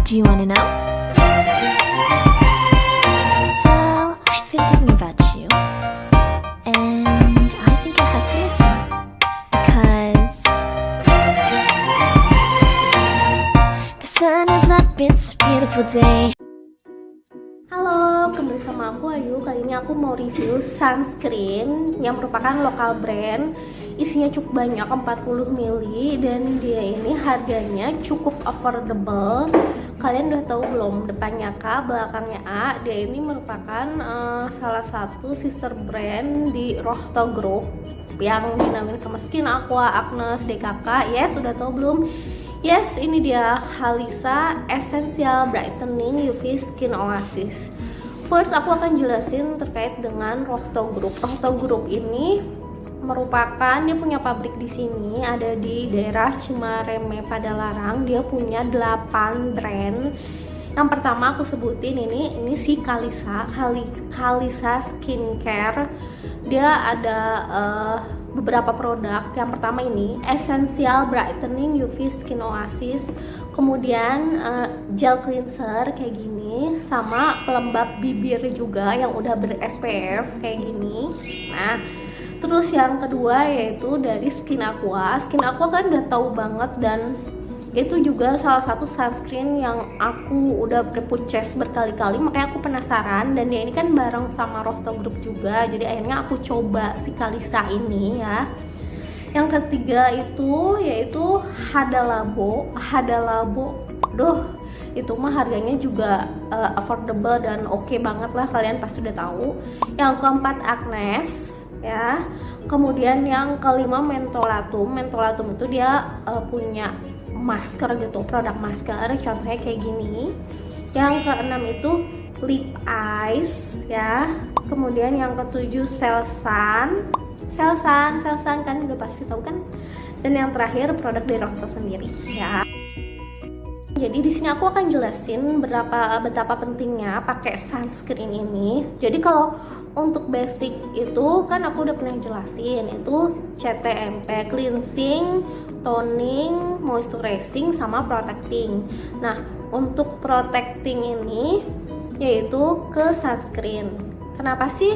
Do you wanna know? Well, I've been thinking about you, and I think I have to listen, because the sun is up, it's a beautiful day. Halo, kembali sama aku Ayu. Kali ini aku mau review sunscreen yang merupakan lokal brand. Isinya cukup banyak, 40 ml, dan dia ini harganya cukup affordable. Kalian udah tahu belum, depannya K, belakangnya A. Dia ini merupakan salah satu sister brand di Rohto Group yang dinamain sama Skin Aqua, Agnes, DKK. Yes, udah tahu belum? Yes, ini dia Halisa Essential Brightening UV Skin Oasis. First, aku akan jelasin terkait dengan Rohto Group. Rohto Group ini merupakan, dia punya pabrik di sini, ada di daerah Cimareme Padalarang. Dia punya 8 brand. Yang pertama aku sebutin ini si Kalisa Skincare. Dia ada beberapa produk. Yang pertama ini Essential Brightening UV Skin Oasis, kemudian gel cleanser kayak gini, sama pelembab bibir juga yang udah ber SPF kayak gini. Nah, terus yang kedua yaitu dari Skin Aqua. Skin Aqua kan udah tahu banget, dan itu juga salah satu sunscreen yang aku udah purchase berkali-kali, makanya aku penasaran. Dan dia ini kan bareng sama Rohto Group juga, jadi akhirnya aku coba si Kalisa ini ya. Yang ketiga itu yaitu Hadalabo. Duh, itu mah harganya juga affordable dan oke banget lah, kalian pasti udah tahu. Yang keempat Agnes ya. Kemudian yang kelima Mentolatum itu dia punya masker gitu, produk masker, contohnya kayak gini. Yang keenam itu Lip Eyes ya. Kemudian yang ketujuh Selsan kan udah pasti tahu kan. Dan yang terakhir produk dari Rohto sendiri ya. Jadi di sini aku akan jelasin betapa pentingnya pakai sunscreen ini. Jadi kalau untuk basic itu kan aku udah pernah jelasin, itu CTMP, cleansing, toning, moisturizing, sama protecting. Nah, untuk protecting ini yaitu ke sunscreen. Kenapa sih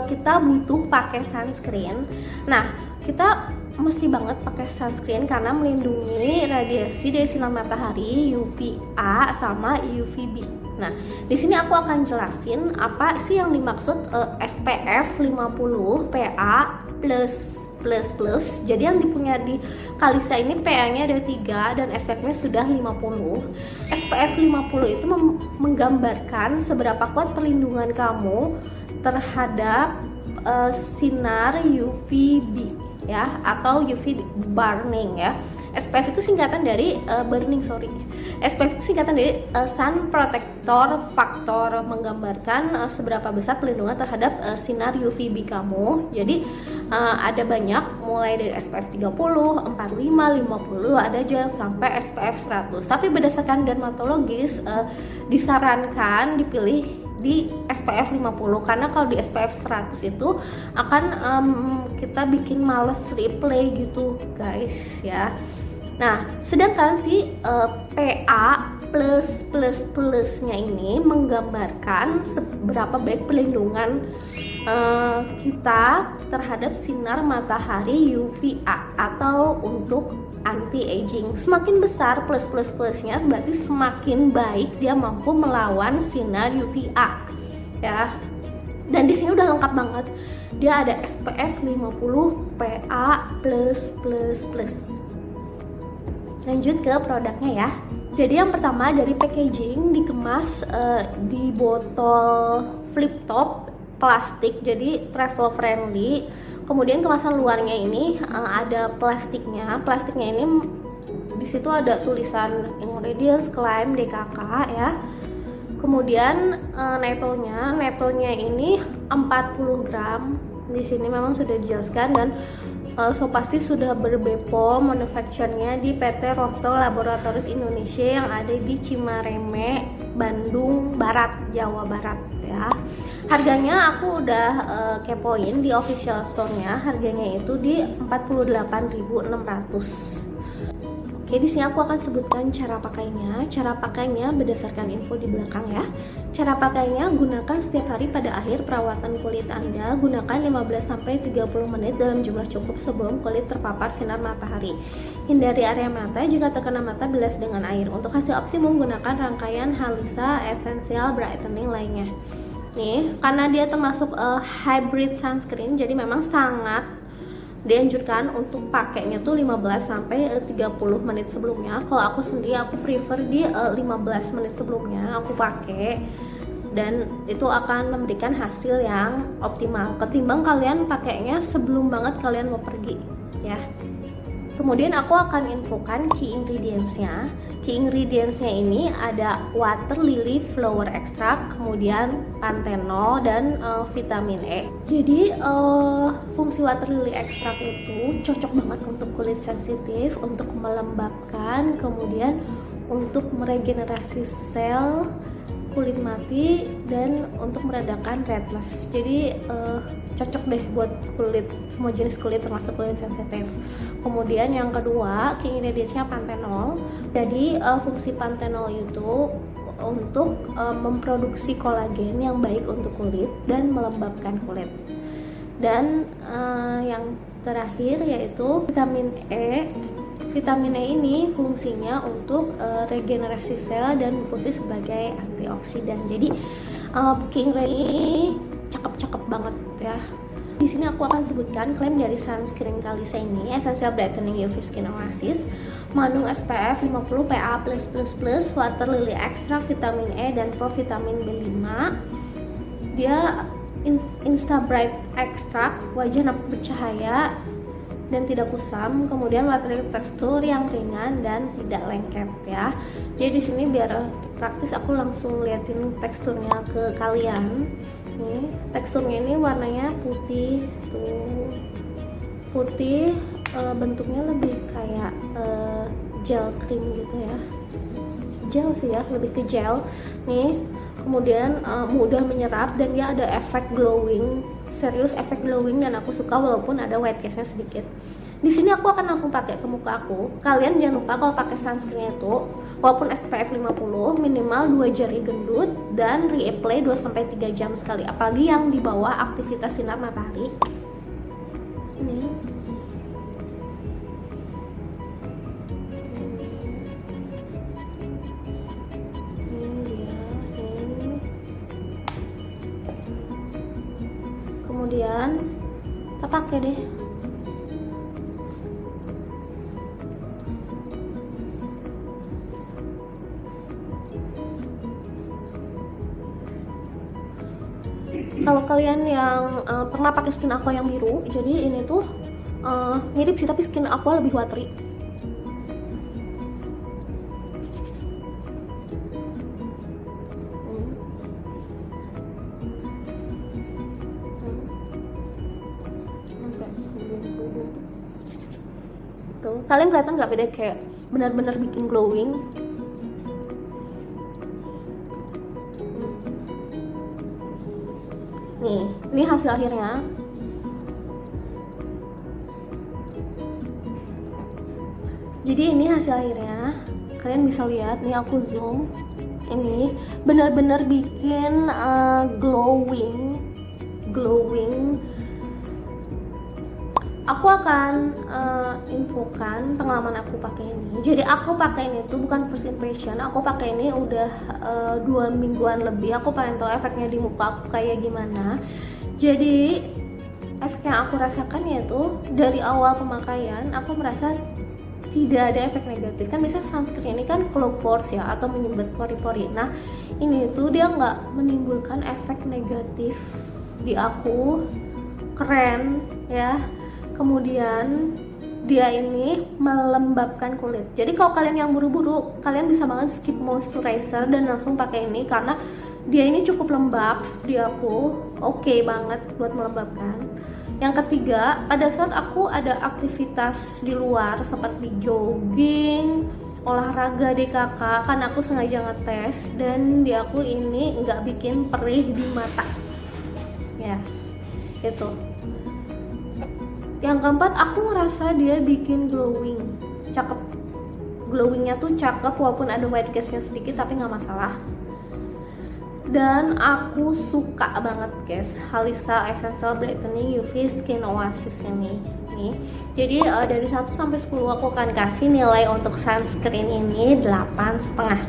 kita butuh pakai sunscreen? Nah, kita mesti banget pakai sunscreen karena melindungi radiasi dari sinar matahari UVA sama UVB. Nah, di sini aku akan jelasin apa sih yang dimaksud SPF 50 PA+++. Jadi yang dipunya di Kalisa ini PA-nya ada 3 dan SPF-nya sudah 50. SPF 50 itu menggambarkan seberapa kuat perlindungan kamu terhadap sinar UVB ya, atau UV burning ya. SPF itu singkatan dari SPF itu singkatan dari Sun Protector Factor, menggambarkan seberapa besar perlindungan terhadap sinar UVB kamu. Jadi ada banyak, mulai dari SPF 30, 45, 50, ada juga sampai SPF 100. Tapi berdasarkan dermatologis disarankan dipilih di SPF 50, karena kalau di SPF 100 itu akan kita bikin males replay gitu guys ya. Nah, sedangkan si PA+++ nya ini menggambarkan seberapa baik perlindungan kita terhadap sinar matahari UVA atau untuk anti-aging. Semakin besar plus-nya berarti semakin baik dia mampu melawan sinar UVA ya. Dan di sini udah lengkap banget. Dia ada SPF 50 PA+++. Lanjut ke produknya ya. Jadi yang pertama dari packaging, dikemas di botol flip top plastik, jadi travel friendly. Kemudian kemasan luarnya ini ada plastiknya. Plastiknya ini di situ ada tulisan ingredients claim DKK ya. Kemudian netonya ini 40 gram. Di sini memang sudah dijelaskan, dan so pasti sudah berbepom manufacturernya di PT Rohto Laboratories Indonesia yang ada di Cimareme, Bandung Barat, Jawa Barat ya. Harganya aku udah kepoin di official store-nya, harganya itu di 48.600. Oke, di sini aku akan sebutkan cara pakainya. Cara pakainya berdasarkan info di belakang ya. Cara pakainya, gunakan setiap hari pada akhir perawatan kulit Anda. Gunakan 15-30 menit dalam jumlah cukup sebelum kulit terpapar sinar matahari. Hindari area mata, jika terkena mata bilas dengan air. Untuk hasil optimum, gunakan rangkaian Halisa Essential Brightening lainnya. Nih, karena dia termasuk hybrid sunscreen, jadi memang sangat dianjurkan untuk pakainya tuh 15-30 menit sebelumnya. Kalau aku sendiri aku prefer di 15 menit sebelumnya aku pakai, dan itu akan memberikan hasil yang optimal ketimbang kalian pakainya sebelum banget kalian mau pergi ya. Kemudian aku akan infokan key ingredientsnya. Key ingredientsnya ini ada water lily flower extract, kemudian panthenol dan vitamin E. Jadi fungsi water lily extract itu cocok banget untuk kulit sensitif, untuk melembabkan, kemudian untuk meregenerasi sel kulit mati, dan untuk meredakan redness. Jadi cocok deh buat kulit, semua jenis kulit termasuk kulit sensitif. Kemudian yang kedua, key ingredientsnya panthenol. Jadi fungsi panthenol itu untuk memproduksi kolagen yang baik untuk kulit dan melembabkan kulit. Dan yang terakhir yaitu vitamin E. Vitamin E ini fungsinya untuk regenerasi sel dan berfungsi sebagai antioksidan. Jadi King Ray ini cakep-cakep banget ya. Di sini aku akan sebutkan klaim dari sunscreen Kalisa ini, Essential Brightening UV Skin Oasis, mengandung SPF 50 PA+++, water lily extract, vitamin E dan provitamin B5. Dia Insta Bright Extract, wajah nampak bercahaya dan tidak kusam, kemudian watery tekstur yang ringan dan tidak lengket ya. Jadi di sini biar praktis aku langsung liatin teksturnya ke kalian. Nih, teksturnya ini warnanya putih tuh. Putih, bentuknya lebih kayak gel cream gitu ya. Gel sih ya, lebih ke gel. Nih, kemudian mudah menyerap dan dia ada efek glowing. Serius efek glowing, dan aku suka walaupun ada white case-nya sedikit. Di sini aku akan langsung pakai ke muka aku. Kalian jangan lupa kalau pakai sunscreen itu walaupun SPF 50 minimal 2 jari gendut dan reapply 2-3 jam sekali, apalagi yang di bawah aktivitas sinar matahari. Ini kemudian kita pakai deh. Kalau kalian yang pernah pakai skin aqua yang biru, jadi ini tuh mirip sih, tapi skin aqua lebih watery. Tuh, kalian kelihatan nggak beda, kayak benar-benar bikin glowing. Nih, ini hasil akhirnya. Jadi ini hasil akhirnya. Kalian bisa lihat, nih aku zoom. Ini benar-benar bikin glowing. Aku akan infokan pengalaman aku pakai ini. Jadi aku pakai ini tuh bukan first impression. Aku pakai ini udah 2 mingguan lebih. Aku pengen tahu efeknya di muka aku kayak gimana. Jadi efek yang aku rasakan yaitu dari awal pemakaian aku merasa tidak ada efek negatif. Kan biasanya sunscreen ini kan clog pores ya, atau menyumbat pori-pori. Nah ini tuh dia nggak menimbulkan efek negatif di aku. Keren ya. Kemudian dia ini melembabkan kulit. Jadi kalau kalian yang buru-buru, kalian bisa banget skip moisturizer dan langsung pakai ini karena dia ini cukup lembab di aku. Oke banget buat melembabkan. Yang ketiga, pada saat aku ada aktivitas di luar seperti jogging, olahraga DKK, kan aku sengaja ngetes dan di aku ini nggak bikin perih di mata. Ya, itu. Yang keempat, aku ngerasa dia bikin glowing, cakep. glowingnya tuh cakep walaupun ada white castnya sedikit, tapi nggak masalah. Dan aku suka banget guys Halisa Essential Brightening UV Skin Oasis ini nih. Jadi dari 1 sampai 10 aku akan kasih nilai untuk sunscreen ini 8,5.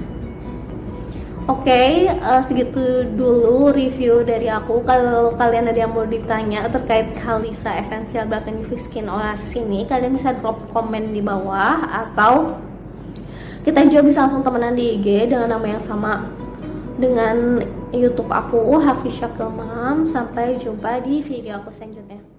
Oke, segitu dulu review dari aku. Kalau kalian ada yang mau ditanya terkait Halisa Essential Brightening UV Skin Oasis ini, kalian bisa drop komen di bawah, atau kita juga bisa langsung temenan di IG dengan nama yang sama dengan YouTube aku, Hafisha Kilmam. Sampai jumpa di video aku selanjutnya.